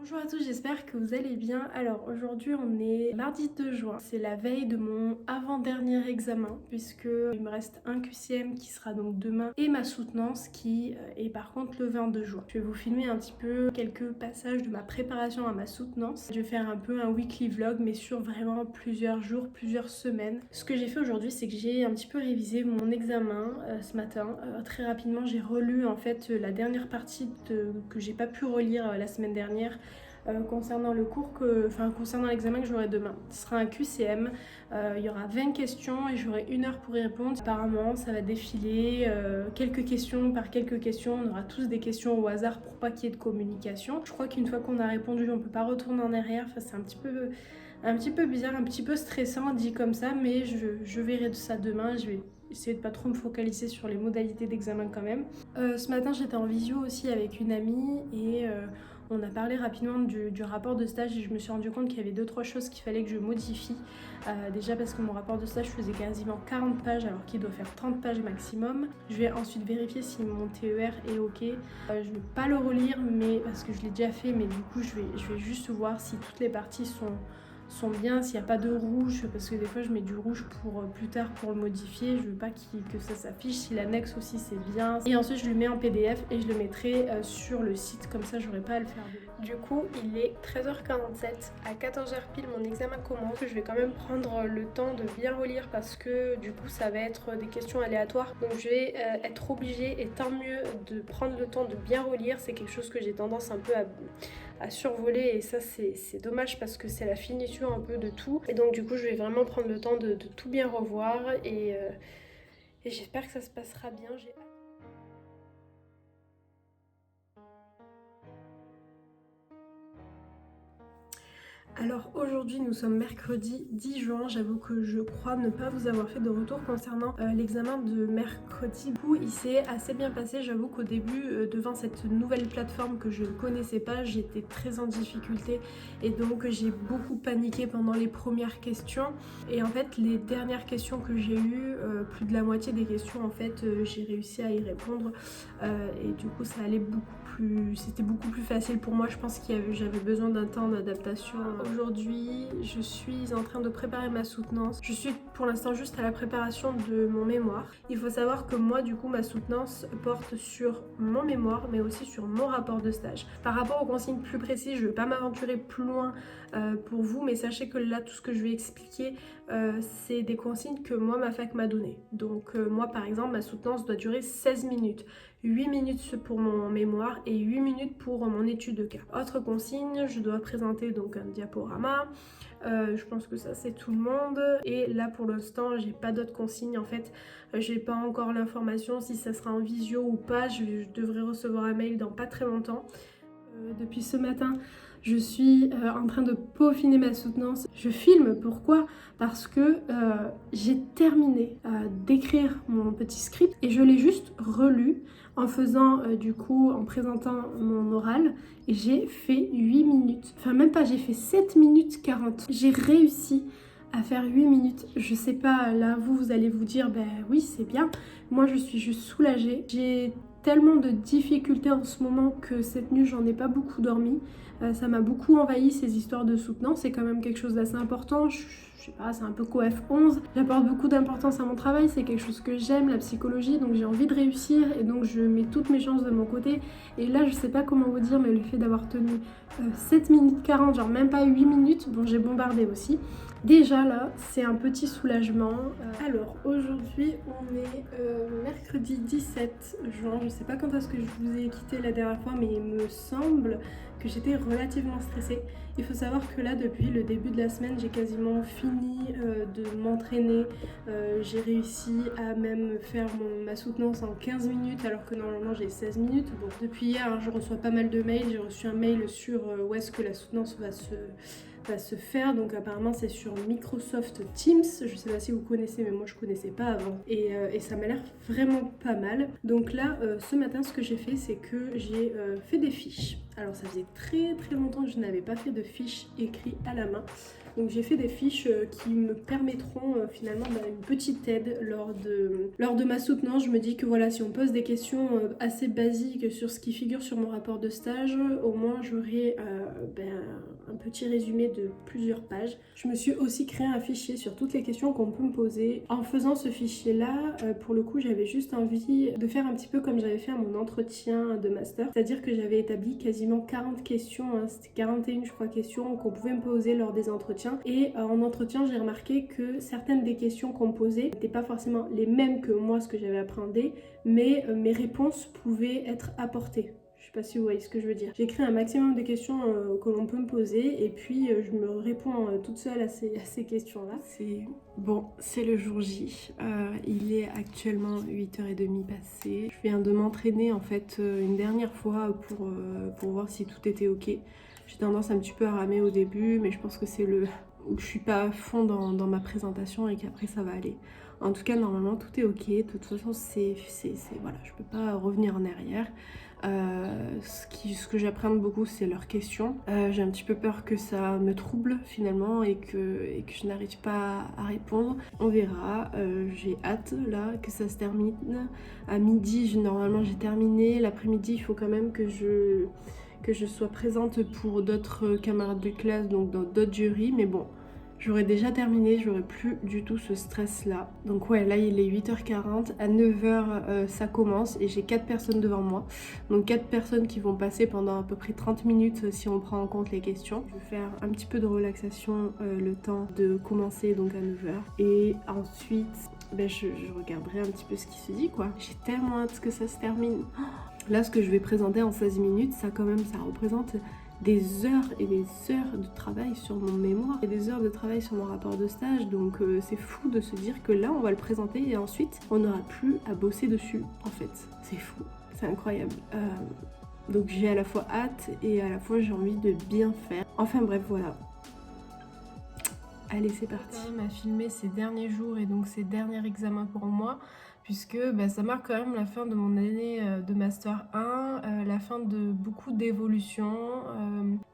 Bonjour à tous, j'espère que vous allez bien. Alors aujourd'hui on est mardi 2 juin, c'est la veille de mon avant-dernier examen puisque il me reste un QCM qui sera donc demain et ma soutenance qui est par contre le 22 juin. Je vais vous filmer un petit peu quelques passages de ma préparation à ma soutenance. Je vais faire un peu un weekly vlog mais sur vraiment plusieurs jours, plusieurs semaines. Ce que j'ai fait aujourd'hui c'est que j'ai un petit peu révisé mon examen ce matin. Très rapidement j'ai relu en fait la dernière partie que j'ai pas pu relire la semaine dernière. Concernant le cours concernant l'examen que j'aurai demain. Ce sera un QCM, il y aura 20 questions et j'aurai 1 heure pour y répondre. Apparemment ça va défiler quelques questions par quelques questions, on aura tous des questions au hasard pour pas qu'il y ait de communication. Je crois qu'une fois qu'on a répondu on peut pas retourner en arrière, enfin, c'est un petit peu bizarre, un petit peu stressant dit comme ça, mais je verrai de ça demain, je vais essayer de pas trop me focaliser sur les modalités d'examen quand même. Ce matin j'étais en visio aussi avec une amie et on a parlé rapidement du rapport de stage et je me suis rendu compte qu'il y avait 2-3 choses qu'il fallait que je modifie. Déjà parce que mon rapport de stage faisait quasiment 40 pages alors qu'il doit faire 30 pages maximum. Je vais ensuite vérifier si mon TER est ok. Je vais pas le relire mais parce que je l'ai déjà fait, mais du coup je vais juste voir si toutes les parties sont bien, s'il n'y a pas de rouge, parce que des fois je mets du rouge pour plus tard pour le modifier, je veux pas que ça s'affiche, si l'annexe aussi c'est bien. Et ensuite je le mets en PDF et je le mettrai sur le site, comme ça j'aurai pas à le faire. Du coup il est 13h47, à 14h pile mon examen commence. Je vais quand même prendre le temps de bien relire parce que du coup ça va être des questions aléatoires, donc je vais être obligée, et tant mieux, de prendre le temps de bien relire. C'est quelque chose que j'ai tendance un peu à survoler et ça c'est dommage parce que c'est la finition un peu de tout, et donc du coup je vais vraiment prendre le temps de tout bien revoir et j'espère que ça se passera bien. J'ai hâte. Alors aujourd'hui nous sommes mercredi 10 juin, j'avoue que je crois ne pas vous avoir fait de retour concernant l'examen de mercredi. Du coup il s'est assez bien passé, j'avoue qu'au début devant cette nouvelle plateforme que je ne connaissais pas, j'étais très en difficulté et donc j'ai beaucoup paniqué pendant les premières questions, et en fait les dernières questions que j'ai eues, plus de la moitié des questions en fait j'ai réussi à y répondre et du coup ça allait c'était beaucoup plus facile pour moi. Je pense que j'avais besoin d'un temps d'adaptation. Aujourd'hui, je suis en train de préparer ma soutenance. Je suis pour l'instant juste à la préparation de mon mémoire. Il faut savoir que moi, du coup, ma soutenance porte sur mon mémoire, mais aussi sur mon rapport de stage. Par rapport aux consignes plus précises, je ne vais pas m'aventurer plus loin pour vous, mais sachez que là, tout ce que je vais expliquer, c'est des consignes que moi, ma fac m'a données. Donc moi, par exemple, ma soutenance doit durer 16 minutes. 8 minutes pour mon mémoire et 8 minutes pour mon étude de cas. Autre consigne, je dois présenter donc un diaporama. Je pense que ça c'est tout le monde, et là pour l'instant j'ai pas d'autres consignes en fait. J'ai pas encore l'information si ça sera en visio ou pas. Je devrais recevoir un mail dans pas très longtemps. Depuis ce matin je suis en train de peaufiner ma soutenance. Je filme, pourquoi? Parce que j'ai terminé d'écrire mon petit script et je l'ai juste relu en faisant du coup, en présentant mon oral, et j'ai fait 8 minutes, enfin même pas, j'ai fait 7 minutes 40. J'ai réussi à faire 8 minutes. Je sais pas, là vous allez vous dire ben oui c'est bien, moi je suis juste soulagée. J'ai tellement de difficultés en ce moment que cette nuit j'en ai pas beaucoup dormi. Ça m'a beaucoup envahi ces histoires de soutenance, c'est quand même quelque chose d'assez important. Je sais pas, c'est un peu coef 11. J'apporte beaucoup d'importance à mon travail, c'est quelque chose que j'aime, la psychologie, donc j'ai envie de réussir et donc je mets toutes mes chances de mon côté. Et là je sais pas comment vous dire, mais le fait d'avoir tenu 7 minutes 40, genre même pas 8 minutes, bon j'ai bombardé aussi. Déjà là, c'est un petit soulagement. Alors aujourd'hui, on est mercredi 17 juin. Je sais pas quand est-ce que je vous ai quitté la dernière fois, mais il me semble que j'étais relativement stressée. Il faut savoir que là, depuis le début de la semaine, j'ai quasiment fini de m'entraîner. J'ai réussi à même faire ma soutenance en 15 minutes alors que normalement j'ai 16 minutes. Bon, depuis hier, je reçois pas mal de mails. J'ai reçu un mail sur où est-ce que la soutenance va se faire, donc apparemment c'est sur Microsoft Teams. Je sais pas si vous connaissez, mais moi je connaissais pas avant, et ça m'a l'air vraiment pas mal. Donc là ce matin ce que j'ai fait, c'est que j'ai fait des fiches. Alors ça faisait très longtemps que je n'avais pas fait de fiches écrites à la main. Donc j'ai fait des fiches qui me permettront finalement une petite aide lors de ma soutenance. Je me dis que voilà, si on pose des questions assez basiques sur ce qui figure sur mon rapport de stage, au moins j'aurai un petit résumé de plusieurs pages. Je me suis aussi créé un fichier sur toutes les questions qu'on peut me poser. En faisant ce fichier là, pour le coup j'avais juste envie de faire un petit peu comme j'avais fait à mon entretien de master, c'est-à-dire que j'avais établi quasiment 40 questions, c'était 41 je crois questions qu'on pouvait me poser lors des entretiens, et en entretien j'ai remarqué que certaines des questions qu'on me posait n'étaient pas forcément les mêmes que moi ce que j'avais appréhendé, mais mes réponses pouvaient être apportées. Je sais pas si vous voyez ce que je veux dire. J'ai créé un maximum de questions que l'on peut me poser et puis je me réponds toute seule à ces questions-là. C'est le jour J. Il est actuellement 8h30 passé. Je viens de m'entraîner en fait une dernière fois pour voir si tout était ok. J'ai tendance un petit peu à ramer au début, mais je pense que c'est où je suis pas à fond dans ma présentation et qu'après ça va aller. En tout cas, normalement tout est ok. De toute façon, voilà, je peux pas revenir en arrière. Ce que j'appréhende beaucoup, c'est leurs questions. J'ai un petit peu peur que ça me trouble finalement et que je n'arrive pas à répondre. On verra. J'ai hâte là que ça se termine. À midi, normalement j'ai terminé. L'après-midi, il faut quand même que je sois présente pour d'autres camarades de classe, donc dans d'autres jurys. Mais bon, j'aurais déjà terminé, j'aurais plus du tout ce stress là. Donc ouais, là il est 8h40, à 9h ça commence et j'ai 4 personnes devant moi. Donc 4 personnes qui vont passer pendant à peu près 30 minutes si on prend en compte les questions. Je vais faire un petit peu de relaxation le temps de commencer donc à 9h. Et ensuite, je regarderai un petit peu ce qui se dit quoi. J'ai tellement hâte que ça se termine. Là ce que je vais présenter en 16 minutes, ça représente des heures et des heures de travail sur mon mémoire et des heures de travail sur mon rapport de stage, donc c'est fou de se dire que là on va le présenter et ensuite on n'aura plus à bosser dessus en fait. C'est fou, c'est incroyable. Donc j'ai à la fois hâte et à la fois j'ai envie de bien faire. Enfin bref, voilà. Allez, c'est parti. J'ai quand même à filmer ces derniers jours et donc ces derniers examens pour moi, puisque ça marque quand même la fin de mon année de Master 1, la fin de beaucoup d'évolutions.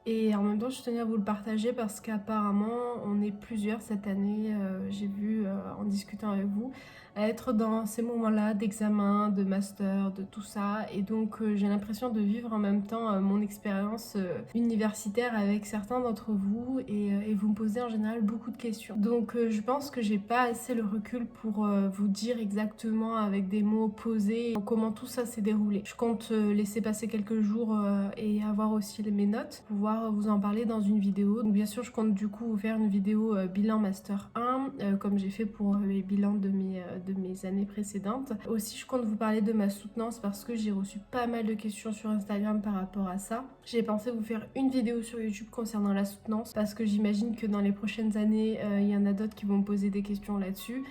Et en même temps, je tenais à vous le partager parce qu'apparemment, on est plusieurs cette année, j'ai vu en discutant avec vous, à être dans ces moments-là d'examen, de master, de tout ça. Et donc, j'ai l'impression de vivre en même temps mon expérience universitaire avec certains d'entre vous et vous me posez en général beaucoup de questions. Donc, je pense que j'ai pas assez le recul pour vous dire exactement avec des mots posés comment tout ça s'est déroulé. Je compte laisser passer quelques jours et avoir aussi mes notes, pouvoir vous en parler dans une vidéo. Donc, bien sûr, je compte du coup vous faire une vidéo bilan Master 1, comme j'ai fait pour les bilans de mes années précédentes. Aussi, je compte vous parler de ma soutenance parce que j'ai reçu pas mal de questions sur Instagram par rapport à ça. J'ai pensé vous faire une vidéo sur YouTube concernant la soutenance parce que j'imagine que dans les prochaines années, il y en a d'autres qui vont me poser des questions là-dessus.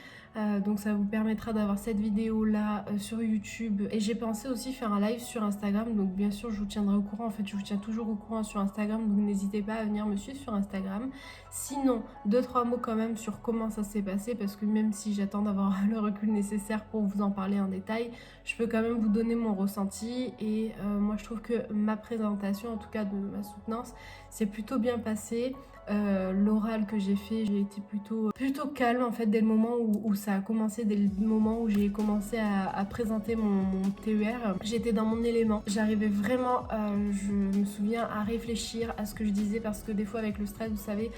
Donc ça vous permettra d'avoir cette vidéo là sur YouTube, et j'ai pensé aussi faire un live sur Instagram, donc bien sûr je vous tiendrai au courant. En fait je vous tiens toujours au courant sur Instagram, donc n'hésitez pas à venir me suivre sur Instagram. Sinon 2-3 mots quand même sur comment ça s'est passé, parce que même si j'attends d'avoir le recul nécessaire pour vous en parler en détail, je peux quand même vous donner mon ressenti. Et moi je trouve que ma présentation, en tout cas de ma soutenance, c'est plutôt bien passé. L'oral que j'ai fait, j'ai été plutôt calme en fait dès le moment où ça a commencé, dès le moment où j'ai commencé à présenter mon TER. J'étais dans mon élément, j'arrivais vraiment, je me souviens, à réfléchir à ce que je disais, parce que des fois avec le stress, vous savez,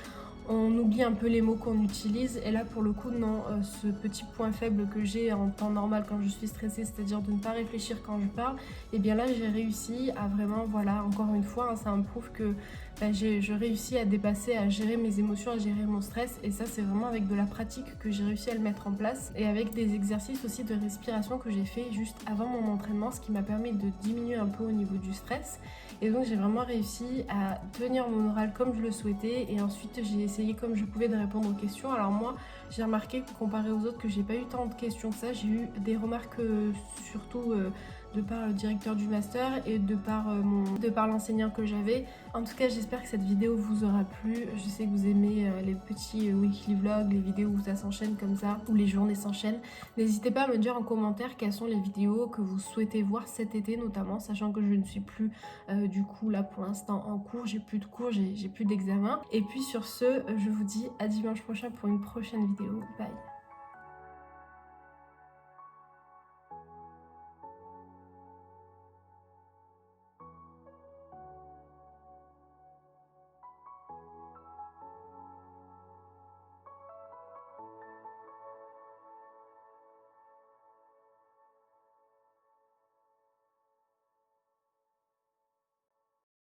on oublie un peu les mots qu'on utilise, et là pour le coup non, ce petit point faible que j'ai en temps normal quand je suis stressée, c'est-à-dire de ne pas réfléchir quand je parle, et bien là j'ai réussi à vraiment, voilà, encore une fois, ça me prouve que je réussis à dépasser, à gérer mes émotions, à gérer mon stress, et ça c'est vraiment avec de la pratique que j'ai réussi à le mettre en place, et avec des exercices aussi de respiration que j'ai fait juste avant mon entraînement, ce qui m'a permis de diminuer un peu au niveau du stress. Et donc j'ai vraiment réussi à tenir mon oral comme je le souhaitais, et ensuite j'ai essayé comme je pouvais de répondre aux questions. Alors moi j'ai remarqué, comparé aux autres, que j'ai pas eu tant de questions que ça. J'ai eu des remarques surtout de par le directeur du master et de par l'enseignant que j'avais. En tout cas, j'espère que cette vidéo vous aura plu. Je sais que vous aimez les petits weekly vlogs, les vidéos où ça s'enchaîne comme ça, où les journées s'enchaînent. N'hésitez pas à me dire en commentaire quelles sont les vidéos que vous souhaitez voir cet été notamment, sachant que je ne suis plus du coup là pour l'instant en cours, j'ai plus de cours, j'ai plus d'examen. Et puis sur ce, je vous dis à dimanche prochain pour une prochaine vidéo. Bye.